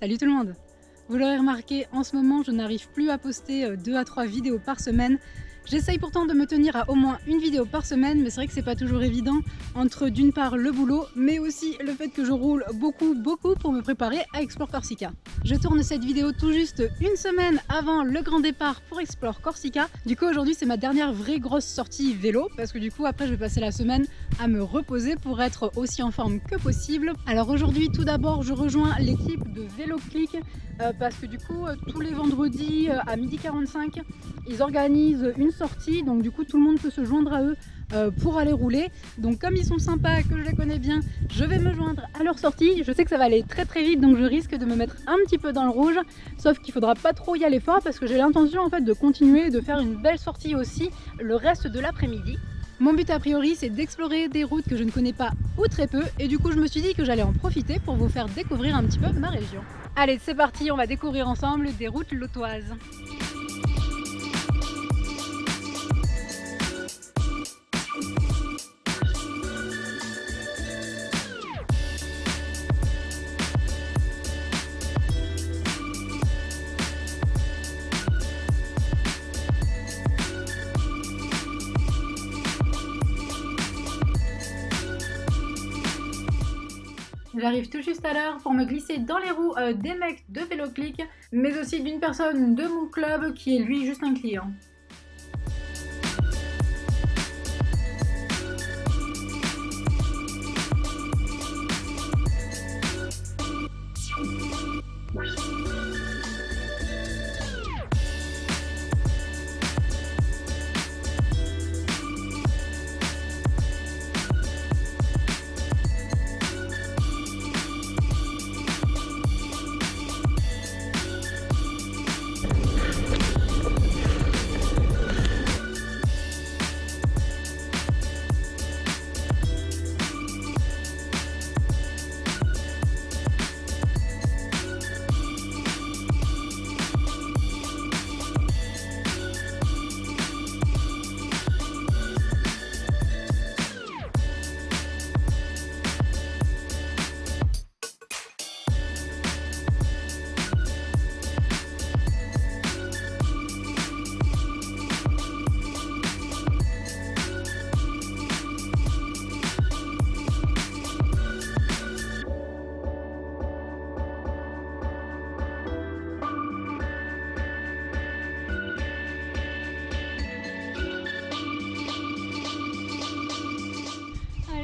Salut tout le monde! Vous l'aurez remarqué, en ce moment je n'arrive plus à poster 2 à 3 vidéos par semaine. J'essaye pourtant de me tenir à au moins une vidéo par semaine, mais c'est vrai que c'est pas toujours évident entre d'une part le boulot, mais aussi le fait que je roule beaucoup pour me préparer à Explore Corsica. Je tourne cette vidéo tout juste une semaine avant le grand départ pour Explore Corsica. Du coup aujourd'hui c'est ma dernière vraie grosse sortie vélo, parce que du coup après je vais passer la semaine à me reposer pour être aussi en forme que possible. Alors aujourd'hui tout d'abord je rejoins l'équipe de VéloClick parce que du coup tous les vendredis à 12h45 ils organisent une sortie, donc du coup tout le monde peut se joindre à eux pour aller rouler. Donc comme ils sont sympas, que je les connais bien, je vais me joindre à leur sortie. Je sais que ça va aller très vite, donc je risque de me mettre un petit peu dans le rouge, sauf qu'il faudra pas trop y aller fort parce que j'ai l'intention en fait de continuer et de faire une belle sortie aussi le reste de l'après-midi. Mon but a priori c'est d'explorer des routes que je ne connais pas ou très peu, et du coup je me suis dit que j'allais en profiter pour vous faire découvrir un petit peu ma région. Allez c'est parti, on va découvrir ensemble des routes lotoises. J'arrive tout juste à l'heure pour me glisser dans les roues des mecs de VéloClick, mais aussi d'une personne de mon club qui est lui juste un client.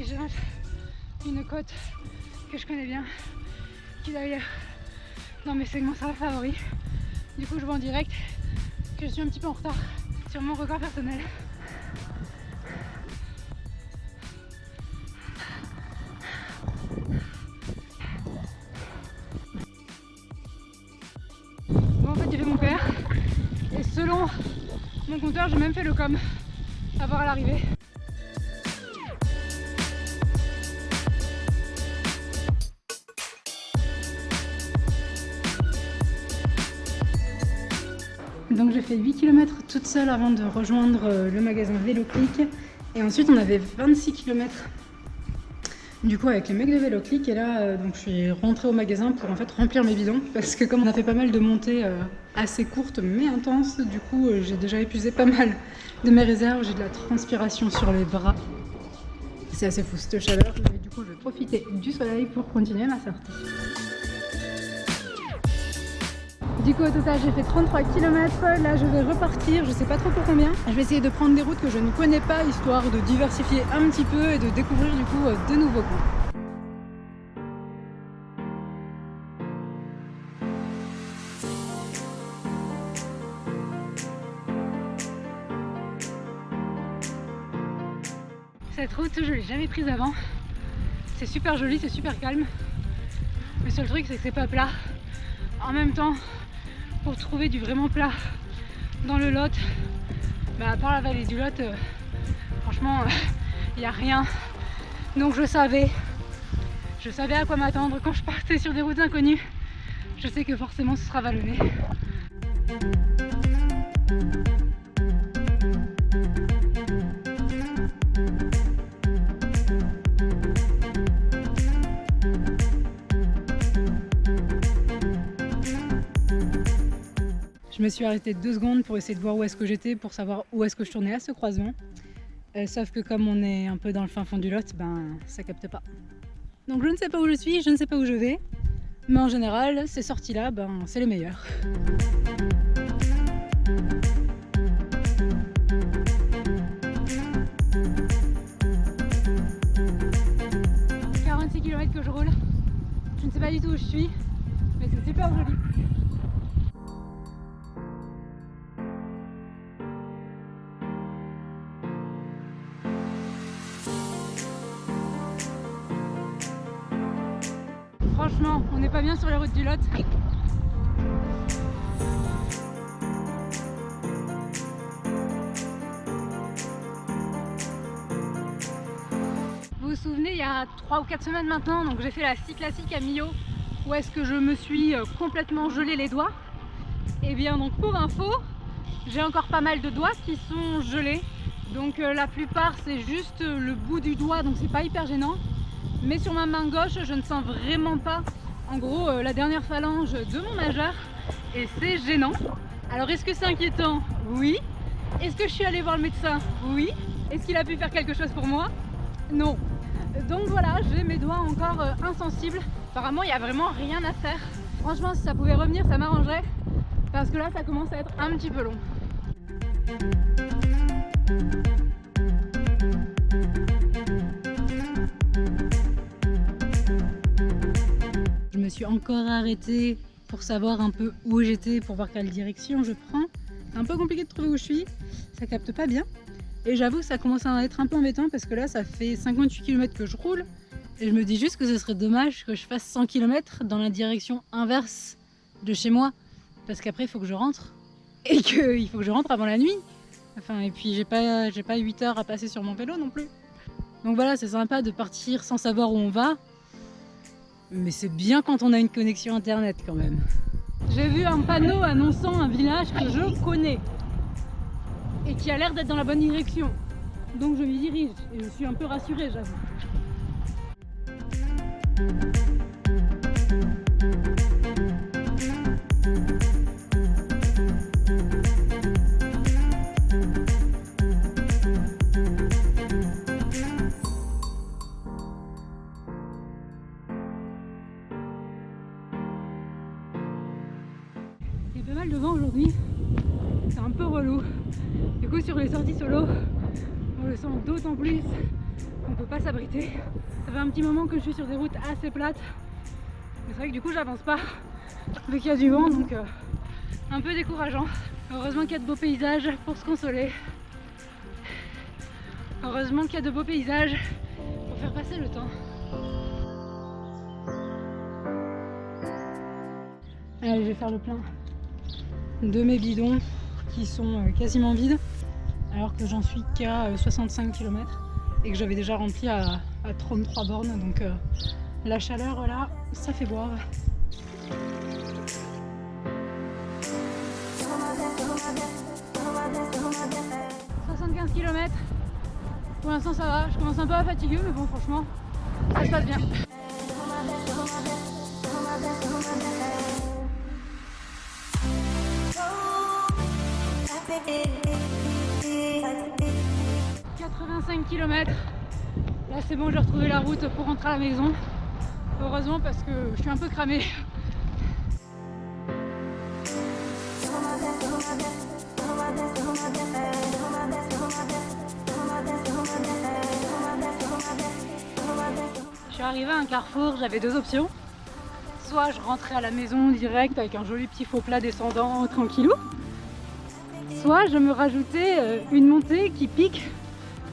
Je monte une côte que je connais bien, qui est d'ailleurs dans mes segments favoris. Du coup je vois en direct que je suis un petit peu en retard sur mon record personnel. Bon en fait j'ai fait mon père et selon mon compteur j'ai même fait le com à voir à l'arrivée. Donc j'ai fait 8 km toute seule avant de rejoindre le magasin VéloClick, et ensuite on avait 26 km du coup avec les mecs de VéloClick, et là donc je suis rentrée au magasin pour en fait remplir mes bidons parce que comme on a fait pas mal de montées assez courtes mais intenses, du coup j'ai déjà épuisé pas mal de mes réserves, j'ai de la transpiration sur les bras. C'est assez fou cette chaleur, mais du coup je vais profiter du soleil pour continuer ma sortie. Du coup au total j'ai fait 33 km, là je vais repartir, je sais pas trop pour combien. Je vais essayer de prendre des routes que je ne connais pas, histoire de diversifier un petit peu et de découvrir du coup de nouveaux coins. Cette route je l'ai jamais prise avant, c'est super joli, c'est super calme. Le seul truc c'est que c'est pas plat. En même temps, pour trouver du vraiment plat dans le Lot, à part la vallée du Lot, franchement il n'y a rien. Donc je savais à quoi m'attendre quand je partais sur des routes inconnues. Je sais que forcément ce sera vallonné. Je me suis arrêtée 2 secondes pour essayer de voir où est-ce que j'étais, pour savoir où est-ce que je tournais à ce croisement. Sauf que comme on est un peu dans le fin fond du Lot, ben ça capte pas. Donc je ne sais pas où je suis, je ne sais pas où je vais. Mais en général, ces sorties-là, ben c'est les meilleures. 46 km que je roule. Je ne sais pas du tout où je suis, mais c'est super joli. Franchement, on n'est pas bien sur les routes du Lot. Vous vous souvenez, il y a 3 ou 4 semaines maintenant, donc j'ai fait la scie classique à Millau, où est-ce que je me suis complètement gelé les doigts. Et bien donc pour info, j'ai encore pas mal de doigts qui sont gelés. Donc la plupart c'est juste le bout du doigt, donc c'est pas hyper gênant. Mais sur ma main gauche, je ne sens vraiment pas, en gros, la dernière phalange de mon majeur. Et c'est gênant. Alors est-ce que c'est inquiétant? Oui. Est-ce que je suis allée voir le médecin? Oui. Est-ce qu'il a pu faire quelque chose pour moi? Non. Donc voilà, j'ai mes doigts encore insensibles. Apparemment, il n'y a vraiment rien à faire. Franchement, si ça pouvait revenir, ça m'arrangerait. Parce que là, ça commence à être un petit peu long. Je me suis encore arrêtée pour savoir un peu où j'étais, pour voir quelle direction je prends. C'est un peu compliqué de trouver où je suis, ça capte pas bien. Et j'avoue que ça commence à être un peu embêtant parce que là, ça fait 58 km que je roule. Et je me dis juste que ce serait dommage que je fasse 100 km dans la direction inverse de chez moi. Parce qu'après, il faut que je rentre. Et qu'il faut que je rentre avant la nuit. Enfin, et puis j'ai pas 8 heures à passer sur mon vélo non plus. Donc voilà, c'est sympa de partir sans savoir où on va. Mais c'est bien quand on a une connexion internet quand même. J'ai vu un panneau annonçant un village que je connais. Et qui a l'air d'être dans la bonne direction. Donc je m'y dirige. Et je suis un peu rassurée, j'avoue. Il y a pas mal de vent aujourd'hui, c'est un peu relou. Du coup sur les sorties solo, on le sent d'autant plus qu'on ne peut pas s'abriter. Ça fait un petit moment que je suis sur des routes assez plates. Mais c'est vrai que du coup j'avance pas, vu qu'il y a du vent, donc un peu décourageant. Heureusement qu'il y a de beaux paysages pour se consoler. Heureusement qu'il y a de beaux paysages pour faire passer le temps. Allez, je vais faire le plein de mes bidons qui sont quasiment vides alors que j'en suis qu'à 65 km et que j'avais déjà rempli à 33 bornes, donc la chaleur là, ça fait boire. « 75 km, pour l'instant ça va, je commence un peu à fatiguer mais bon franchement ça se passe bien. 85 km. Là c'est bon, j'ai retrouvé la route pour rentrer à la maison. Heureusement parce que je suis un peu cramée. Je suis arrivée à un carrefour, j'avais deux options. Soit je rentrais à la maison direct avec un joli petit faux plat descendant tranquillou. Soit je me rajoutais une montée qui pique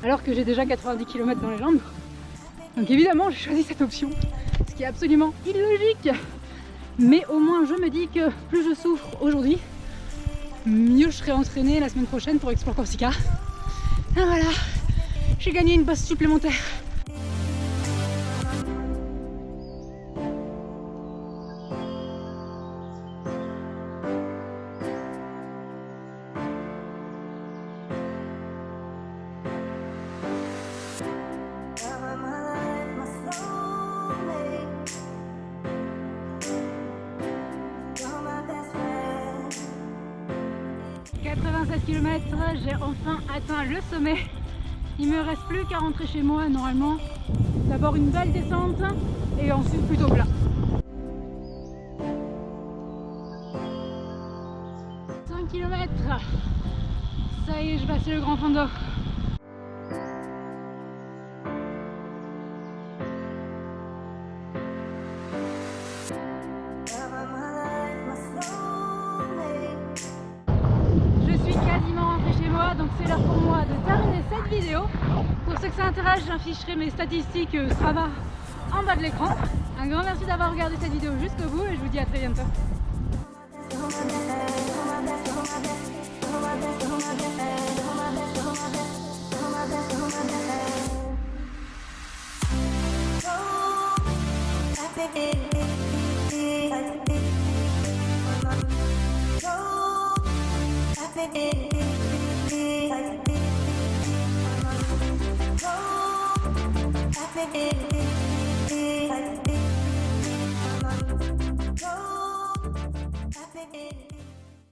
alors que j'ai déjà 90 km dans les jambes. Donc évidemment j'ai choisi cette option, ce qui est absolument illogique. Mais au moins je me dis que plus je souffre aujourd'hui, mieux je serai entraînée la semaine prochaine pour Explore Corsica. Et voilà, j'ai gagné une bosse supplémentaire. 87 km, j'ai enfin atteint le sommet. Il me reste plus qu'à rentrer chez moi normalement. D'abord une belle descente et ensuite plutôt plat. 5 km. Ça y est, je passe le Grand Fondo. Donc c'est l'heure pour moi de terminer cette vidéo. Pour ceux que ça intéresse, j'afficherai mes statistiques Strava en bas de l'écran. Un grand merci d'avoir regardé cette vidéo jusqu'au bout et je vous dis à très bientôt. Happy